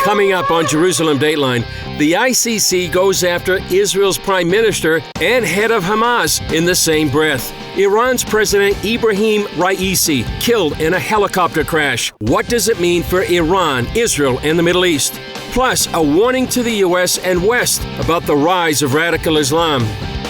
Coming up on Jerusalem Dateline, the ICC goes after Israel's prime minister and head of Hamas in the same breath. Iran's President Ebrahim Raisi killed in a helicopter crash. What does it mean for Iran, Israel, and the Middle East? Plus, a warning to the U.S. and West about the rise of radical Islam.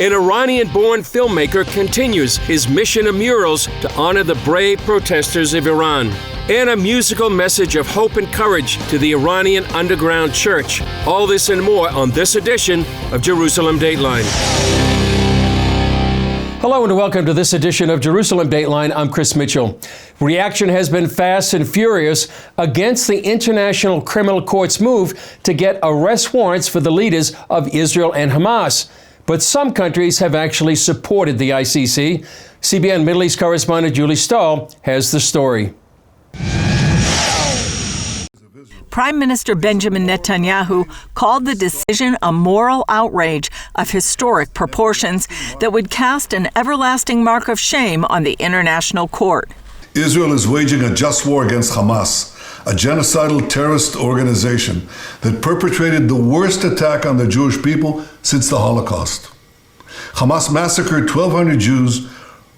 An Iranian-born filmmaker continues his mission of murals to honor the brave protesters of Iran. And a musical message of hope and courage to the Iranian underground church. All this and more on this edition of Jerusalem Dateline. Hello and welcome to this edition of Jerusalem Dateline. I'm Chris Mitchell. Reaction has been fast and furious against the International Criminal Court's move to get arrest warrants for the leaders of Israel and Hamas. But some countries have actually supported the ICC. CBN Middle East correspondent Julie Stahl has the story. Prime Minister Benjamin Netanyahu called the decision a moral outrage of historic proportions that would cast an everlasting mark of shame on the International Court. Israel is waging a just war against Hamas, a genocidal terrorist organization that perpetrated the worst attack on the Jewish people since the Holocaust. Hamas massacred 1,200 Jews,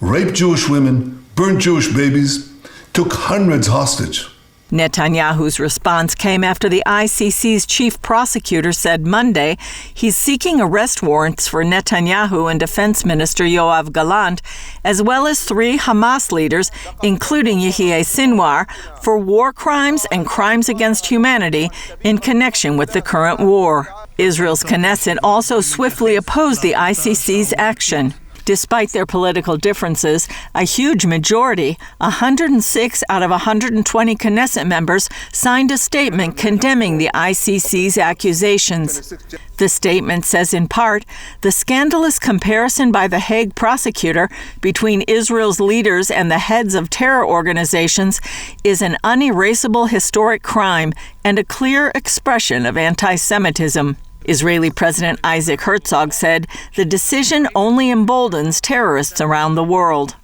raped Jewish women, burned Jewish babies, took hundreds hostage. Netanyahu's response came after the ICC's chief prosecutor said Monday he's seeking arrest warrants for Netanyahu and Defense Minister Yoav Gallant, as well as 3 Hamas leaders, including Yahya Sinwar, for war crimes and crimes against humanity in connection with the current war. Israel's Knesset also swiftly opposed the ICC's action. Despite their political differences, a huge majority, 106 out of 120 Knesset members, signed a statement condemning the ICC's accusations. The statement says in part, the scandalous comparison by the Hague prosecutor between Israel's leaders and the heads of terror organizations is an unerasable historic crime and a clear expression of anti-Semitism. Israeli President Isaac Herzog said the decision only emboldens terrorists around the world.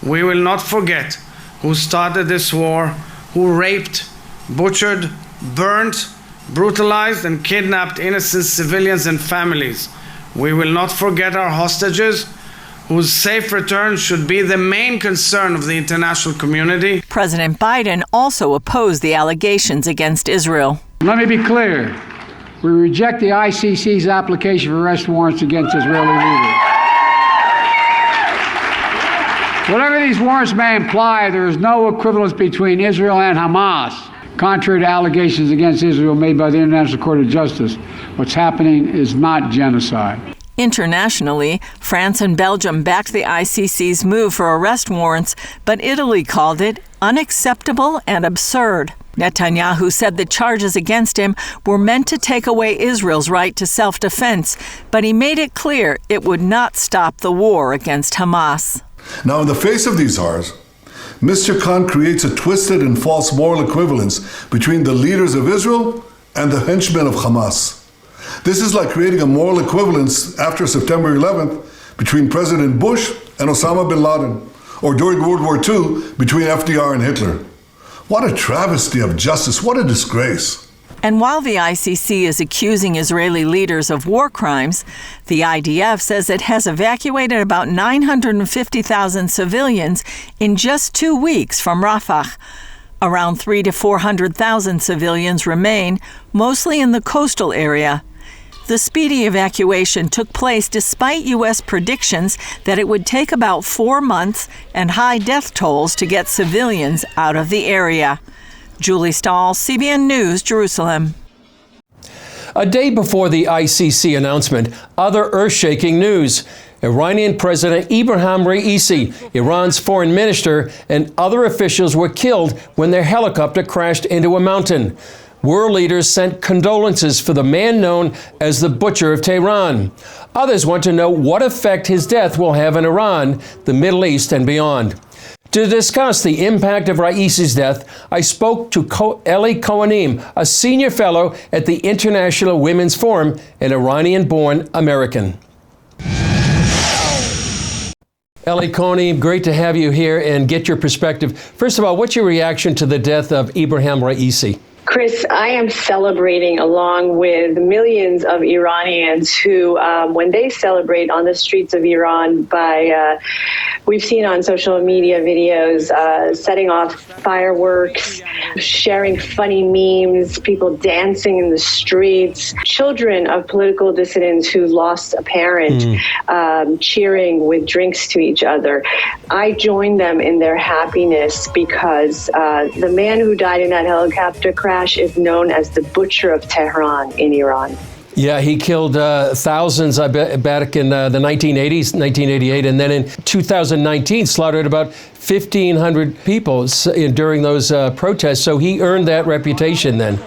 We will not forget who started this war, who raped, butchered, burnt, brutalized, and kidnapped innocent civilians and families. We will not forget our hostages, whose safe return should be the main concern of the international community. President Biden also opposed the allegations against Israel. Let me be clear. We reject the ICC's application for arrest warrants against Israeli leaders. Whatever these warrants may imply, there is no equivalence between Israel and Hamas. Contrary to allegations against Israel made by the International Court of Justice, what's happening is not genocide. Internationally, France and Belgium backed the ICC's move for arrest warrants, but Italy called it unacceptable and absurd. Netanyahu said the charges against him were meant to take away Israel's right to self-defense, but he made it clear it would not stop the war against Hamas. Now, in the face of these horrors, Mr. Khan creates a twisted and false moral equivalence between the leaders of Israel and the henchmen of Hamas. This is like creating a moral equivalence after September 11th between President Bush and Osama bin Laden, or during World War II between FDR and Hitler. What a travesty of justice. What a disgrace. And while the ICC is accusing Israeli leaders of war crimes, the IDF says it has evacuated about 950,000 civilians in just 2 weeks from Rafah. Around 300,000 to 400,000 civilians remain, mostly in the coastal area. The speedy evacuation took place despite U.S. predictions that it would take about 4 months and high death tolls to get civilians out of the area. Julie Stahl, CBN News, Jerusalem. A day before the ICC announcement, other earth-shaking news. Iranian President Ebrahim Raisi, Iran's foreign minister, and other officials were killed when their helicopter crashed into a mountain. World leaders sent condolences for the man known as the Butcher of Tehran. Others want to know what effect his death will have in Iran, the Middle East, and beyond. To discuss the impact of Raisi's death, I spoke to Eli Kohanim, a senior fellow at the International Women's Forum, an Iranian-born American. Eli Kohanim, great to have you here and get your perspective. First of all, what's your reaction to the death of Ebrahim Raisi? Chris, I am celebrating along with millions of Iranians who, when they celebrate on the streets of Iran we've seen on social media videos, setting off fireworks, sharing funny memes, people dancing in the streets, children of political dissidents who lost a parent, cheering with drinks to each other. I join them in their happiness because the man who died in that helicopter crash is known as the Butcher of Tehran in Iran. Yeah, he killed thousands, I bet, back in the 1980s, 1988, and then in 2019 slaughtered about 1,500 people during those protests. So he earned that reputation then.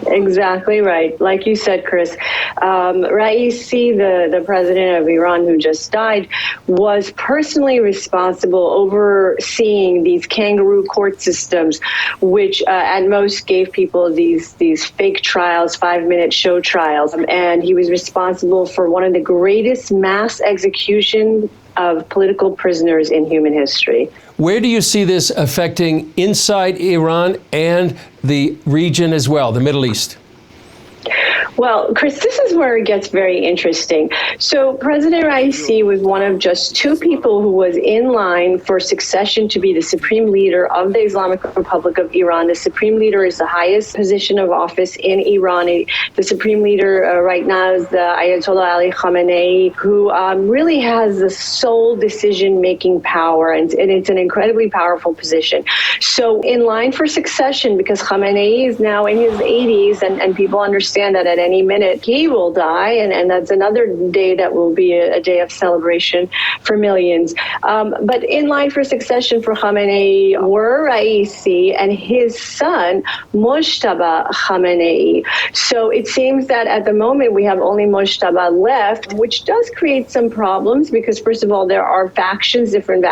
Exactly right. Like you said, Chris, Raisi, the president of Iran who just died, was personally responsible overseeing these kangaroo court systems, which at most gave people these fake trials, 5-minute show trials. And he was responsible for one of the greatest mass executions of political prisoners in human history. Where do you see this affecting inside Iran and the region as well, the Middle East? Well, Chris, this is where it gets very interesting. So President Raisi was one of just 2 people who was in line for succession to be the supreme leader of the Islamic Republic of Iran. The supreme leader is the highest position of office in Iran. The supreme leader right now is the Ayatollah Ali Khamenei, who really has the sole decision-making power, and it's an incredibly powerful position. So in line for succession, because Khamenei is now in his 80s, and people understand that at any minute he will die, and that's another day that will be a day of celebration for millions. But in line for succession for Khamenei were Raisi and his son, Mojtaba Khamenei. So it seems that at the moment we have only Mojtaba left, which does create some problems because, first of all, there are different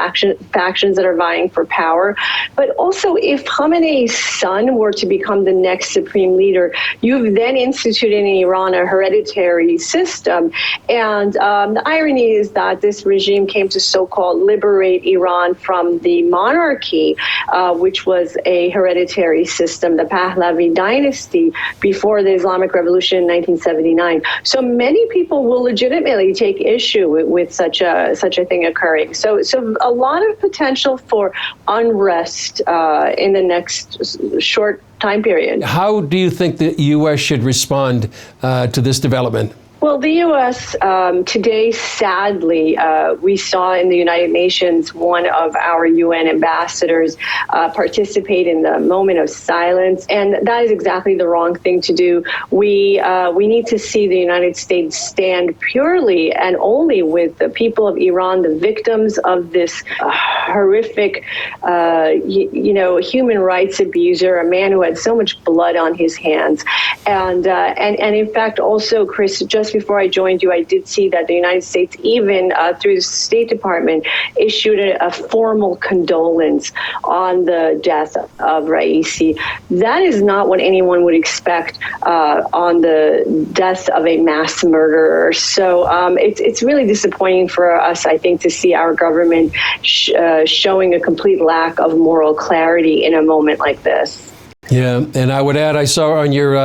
factions that are vying for power. But also, if Khamenei's son were to become the next supreme leader, you've then instituted in Iran a hereditary system. And the irony is that this regime came to so-called liberate Iran from the monarchy, which was a hereditary system, the Pahlavi dynasty, before the Islamic Revolution in 1979. So many people will legitimately take issue with such a thing occurring. So a lot of potential for unrest in the next short time period. How do you think the U.S. should respond to this development? Well, the U.S. Today, sadly, we saw in the United Nations one of our UN ambassadors participate in the moment of silence, and that is exactly the wrong thing to do. We need to see the United States stand purely and only with the people of Iran, the victims of this horrific, human rights abuser, a man who had so much blood on his hands, and in fact, also, Chris, just before I joined you, I did see that the United States, even through the State Department, issued a formal condolence on the death of Raisi. That is not what anyone would expect on the death of a mass murderer. So it's really disappointing for us, I think, to see our government showing a complete lack of moral clarity in a moment like this. Yeah, and I would add, I saw on your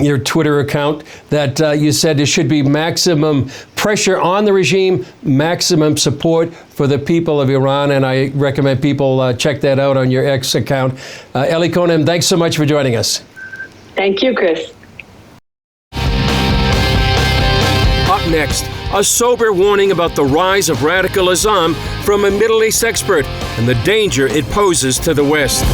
your Twitter account that you said there should be maximum pressure on the regime, maximum support for the people of Iran, and I recommend people check that out on your X account. Eli Cohen, thanks so much for joining us. Thank you, Chris. Up next, a sober warning about the rise of radical Islam from a Middle East expert and the danger it poses to the West.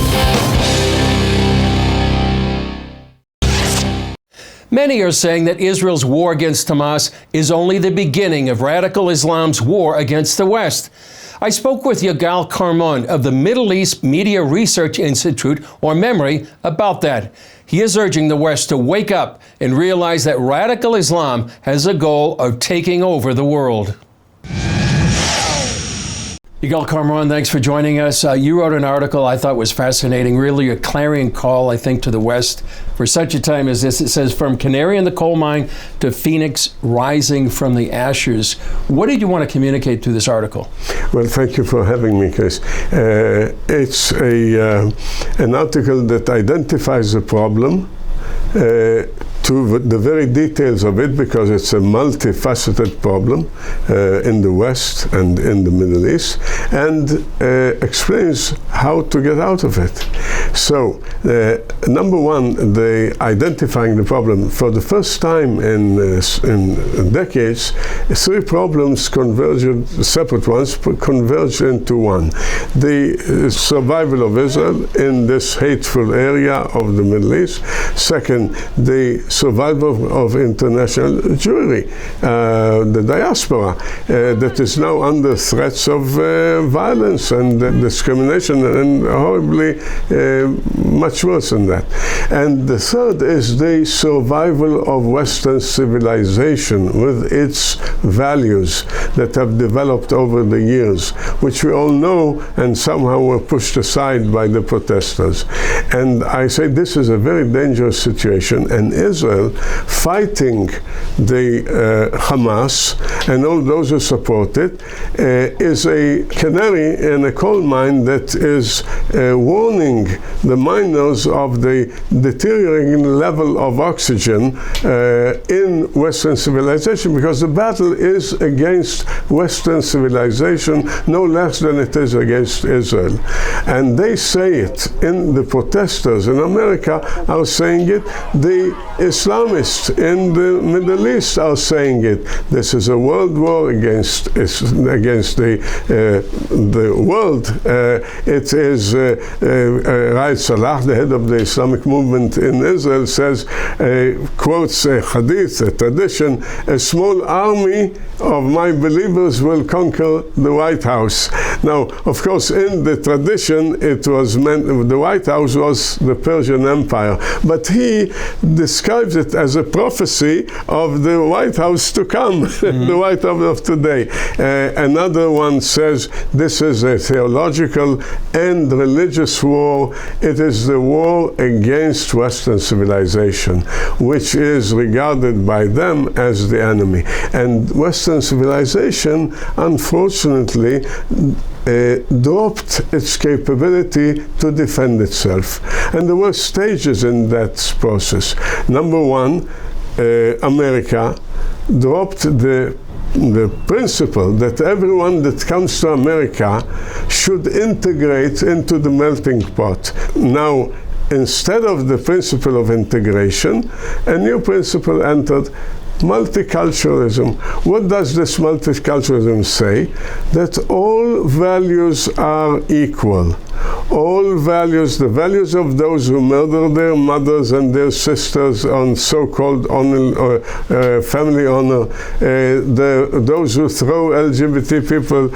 Many are saying that Israel's war against Hamas is only the beginning of radical Islam's war against the West. I spoke with Yigal Carmon of the Middle East Media Research Institute, or MEMRI, about that. He is urging the West to wake up and realize that radical Islam has a goal of taking over the world. Yigal Karmoran, thanks for joining us. You wrote an article I thought was fascinating, really a clarion call, I think, to the West for such a time as this. It says, from canary in the coal mine to phoenix rising from the ashes. What did you want to communicate through this article? Well, thank you for having me, Chris. It's an article that identifies the problem to the very details of it, because it's a multifaceted problem in the West and in the Middle East, and explains how to get out of it. So, number one, identifying the problem. For the first time in decades, three problems converged, separate ones, converged into one. The survival of Israel in this hateful area of the Middle East. Second, the survival of international Jewry, the diaspora, that is now under threats of violence and discrimination, and horribly much worse than that. And the third is the survival of Western civilization with its values that have developed over the years, which we all know and somehow were pushed aside by the protesters. And I say this is a very dangerous situation, and Israel fighting the Hamas and all those who support it is a canary in a coal mine that is warning the miners of the deteriorating level of oxygen in Western civilization, because the battle is against Western civilization no less than it is against Israel. And they say it, in the protesters in America are saying it, the Islamists in the Middle East are saying it. This is a world war against the world. It is Raed Salah, the head of the Islamic movement in Israel, says, quotes a hadith, a tradition, a small army of my believers will conquer the White House. Now, of course, in the tradition, it was meant, the White House was the Persian Empire, but he describes it as a prophecy of the White House to come, the White House of today. Another one says this is a theological and religious war. It is the war against Western civilization, which is regarded by them as the enemy. And Western civilization, unfortunately, dropped its capability to defend itself. And there were stages in that process. Number one, America dropped the principle that everyone that comes to America should integrate into the melting pot. Now, instead of the principle of integration, a new principle entered: multiculturalism. What does this multiculturalism say? That all values are equal. All values, the values of those who murder their mothers and their sisters on so-called honor, family honor, those who throw LGBT people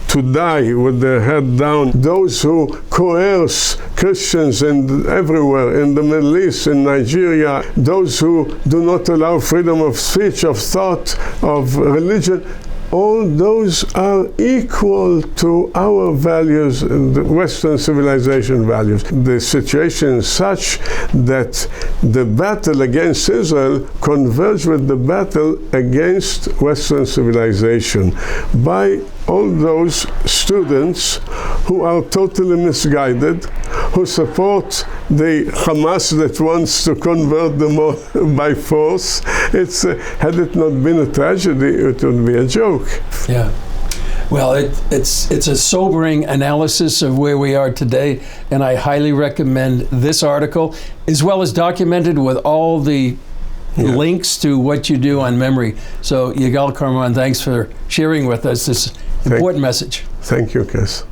to die with their head down, those who coerce Christians everywhere in the Middle East, in Nigeria, those who do not allow freedom of speech, of thought, of religion, all those are equal to our values, the Western civilization values. The situation is such that the battle against Israel converged with the battle against Western civilization by all those students who are totally misguided, who support the Hamas that wants to convert them all by force. Had it not been a tragedy, it would be a joke. Yeah. Well, it's a sobering analysis of where we are today, and I highly recommend this article, as well as documented with all the links to what you do on memory. So, Yigal Karmoran, thanks for sharing with us this important message. Thank you, Chris.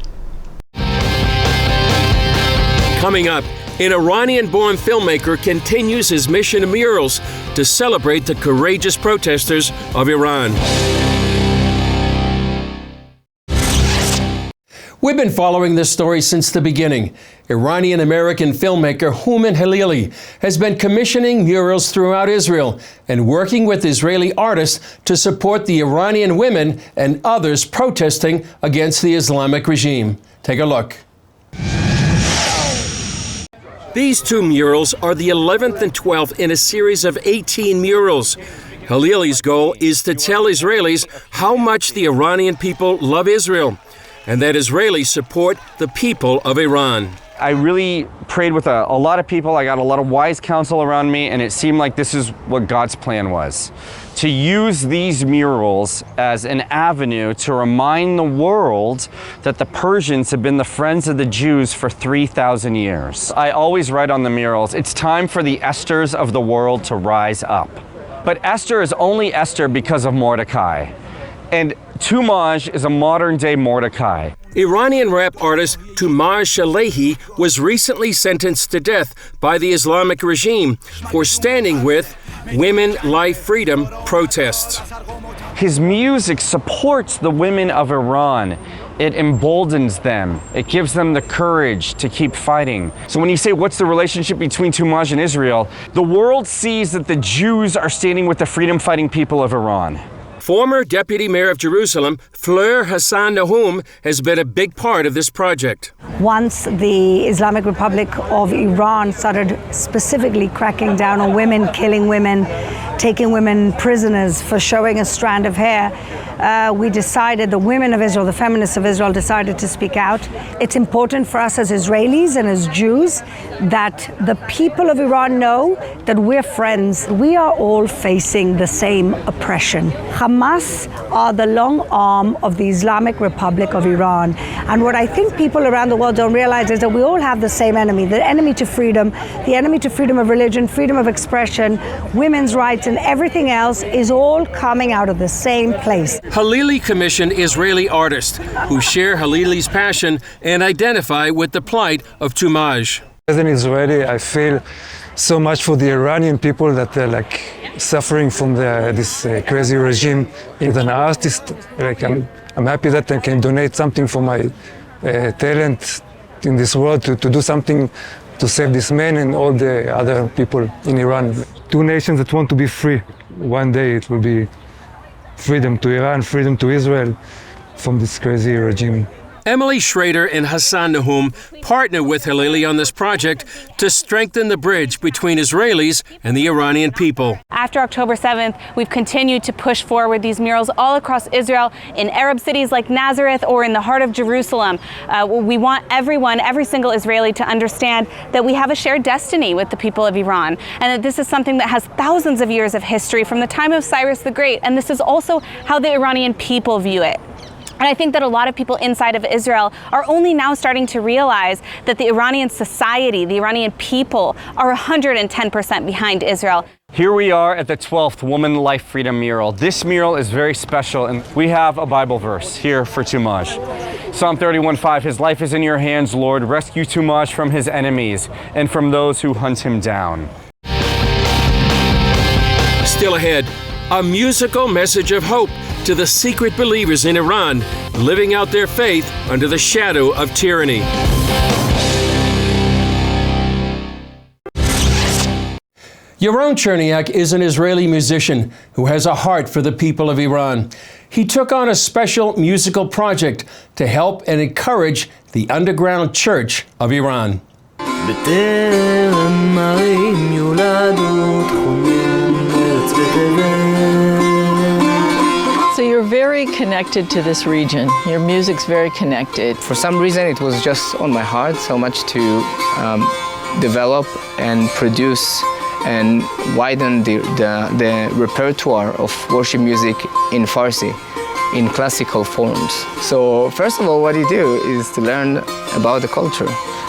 Coming up, an Iranian-born filmmaker continues his mission of murals to celebrate the courageous protesters of Iran. We've been following this story since the beginning. Iranian-American filmmaker Houman Halili has been commissioning murals throughout Israel and working with Israeli artists to support the Iranian women and others protesting against the Islamic regime. Take a look. These two murals are the 11th and 12th in a series of 18 murals. Halili's goal is to tell Israelis how much the Iranian people love Israel and that Israelis support the people of Iran. I really prayed with a lot of people. I got a lot of wise counsel around me, and it seemed like this is what God's plan was. To use these murals as an avenue to remind the world that the Persians have been the friends of the Jews for 3,000 years. I always write on the murals, it's time for the Esthers of the world to rise up. But Esther is only Esther because of Mordecai. And Tumaj is a modern-day Mordecai. Iranian rap artist Tumaj Shalehi was recently sentenced to death by the Islamic regime for standing with Women, Life, Freedom protests. His music supports the women of Iran. It emboldens them. It gives them the courage to keep fighting. So when you say, what's the relationship between Tumaj and Israel? The world sees that the Jews are standing with the freedom-fighting people of Iran. Former Deputy Mayor of Jerusalem, Fleur Hassan Nahum, has been a big part of this project. Once the Islamic Republic of Iran started specifically cracking down on women, killing women, taking women prisoners for showing a strand of hair, we decided, the women of Israel, the feminists of Israel, decided to speak out. It's important for us as Israelis and as Jews that the people of Iran know that we're friends. We are all facing the same oppression. Hamas are the long arm of the Islamic Republic of Iran. And what I think people around the world don't realize is that we all have the same enemy, the enemy to freedom of religion, freedom of expression, women's rights, and everything else is all coming out of the same place. Halili commissioned Israeli artists who share Halili's passion and identify with the plight of Tumaj. As an Israeli, I feel so much for the Iranian people that they're like suffering from this crazy regime. As an artist, I'm happy that I can donate something for my talent in this world to do something to save this man and all the other people in Iran. Two nations that want to be free. One day it will be freedom to Iran, freedom to Israel from this crazy regime. Emily Schrader and Hassan Nahum partner with Halili on this project to strengthen the bridge between Israelis and the Iranian people. After October 7th, we've continued to push forward these murals all across Israel, in Arab cities like Nazareth or in the heart of Jerusalem. We want everyone, every single Israeli, to understand that we have a shared destiny with the people of Iran, and that this is something that has thousands of years of history from the time of Cyrus the Great, and this is also how the Iranian people view it. And I think that a lot of people inside of Israel are only now starting to realize that the Iranian society, the Iranian people, are 110% behind Israel. Here we are at the 12th Woman, Life, Freedom mural. This mural is very special, and we have a Bible verse here for Tumaj. Psalm 31:5, His life is in your hands, Lord. Rescue Tumaj from his enemies and from those who hunt him down. Still ahead, a musical message of hope to the secret believers in Iran living out their faith under the shadow of tyranny. Yaron Cherniak is an Israeli musician who has a heart for the people of Iran. He took on a special musical project to help and encourage the underground church of Iran. So you're very connected to this region. Your music's very connected. For some reason, it was just on my heart so much to develop and produce and widen the repertoire of worship music in Farsi, in classical forms. So first of all, what you do is to learn about the culture,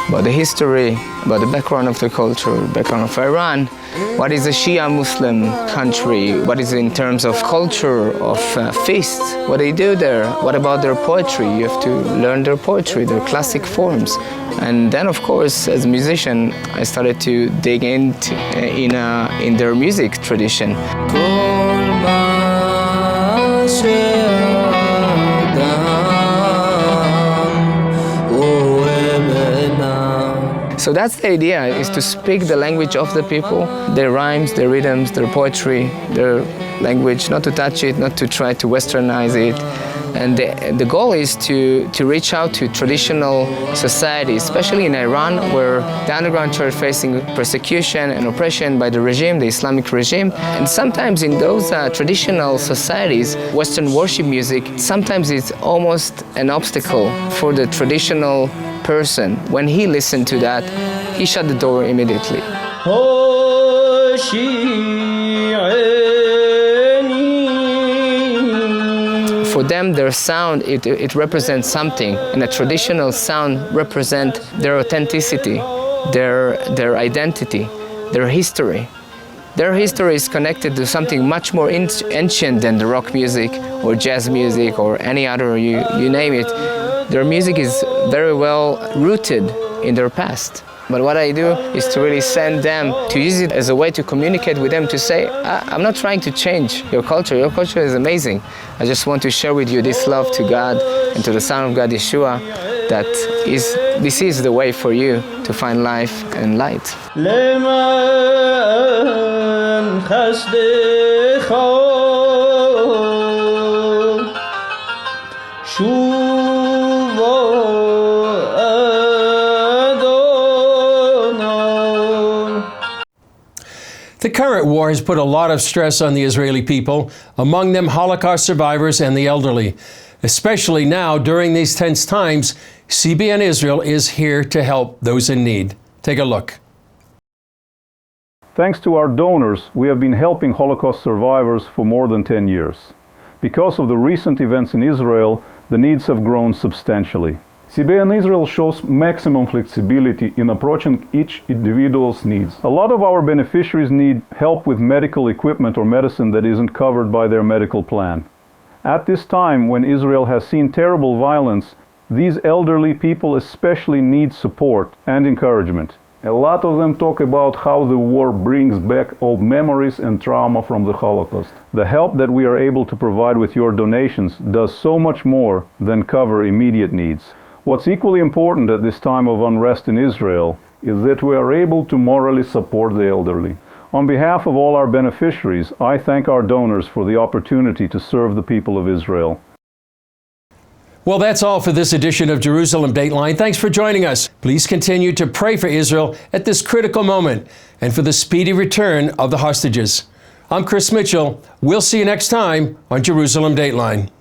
about the history, about the background of the culture, background of Iran. What is a Shia Muslim country? What is in terms of culture, of feasts? What they do there? What about their poetry? You have to learn their poetry, their classic forms. And then, of course, as a musician, I started to dig in their music tradition. So that's the idea, is to speak the language of the people, their rhymes, their rhythms, their poetry, their language, not to touch it, not to try to westernize it. And the goal is to reach out to traditional societies, especially in Iran, where the underground church is facing persecution and oppression by the regime, the Islamic regime. And sometimes in those traditional societies, Western worship music, sometimes it's almost an obstacle for the traditional person. When he listened to that, he shut the door immediately. For them, their sound, it represents something, and a traditional sound represents their authenticity, their identity, their history. Their history is connected to something much more ancient than the rock music or jazz music or any other, you name it. Their music is very well rooted in their past. But what I do is to really send them, to use it as a way to communicate with them, to say, I'm not trying to change your culture is amazing. I just want to share with you this love to God and to the Son of God, Yeshua, that this is the way for you to find life and light. The current war has put a lot of stress on the Israeli people, among them Holocaust survivors and the elderly. Especially now, during these tense times, CBN Israel is here to help those in need. Take a look. Thanks to our donors, we have been helping Holocaust survivors for more than 10 years. Because of the recent events in Israel, the needs have grown substantially. CBN Israel shows maximum flexibility in approaching each individual's needs. A lot of our beneficiaries need help with medical equipment or medicine that isn't covered by their medical plan. At this time, when Israel has seen terrible violence, these elderly people especially need support and encouragement. A lot of them talk about how the war brings back old memories and trauma from the Holocaust. The help that we are able to provide with your donations does so much more than cover immediate needs. What's equally important at this time of unrest in Israel is that we are able to morally support the elderly. On behalf of all our beneficiaries, I thank our donors for the opportunity to serve the people of Israel. Well, that's all for this edition of Jerusalem Dateline. Thanks for joining us. Please continue to pray for Israel at this critical moment and for the speedy return of the hostages. I'm Chris Mitchell. We'll see you next time on Jerusalem Dateline.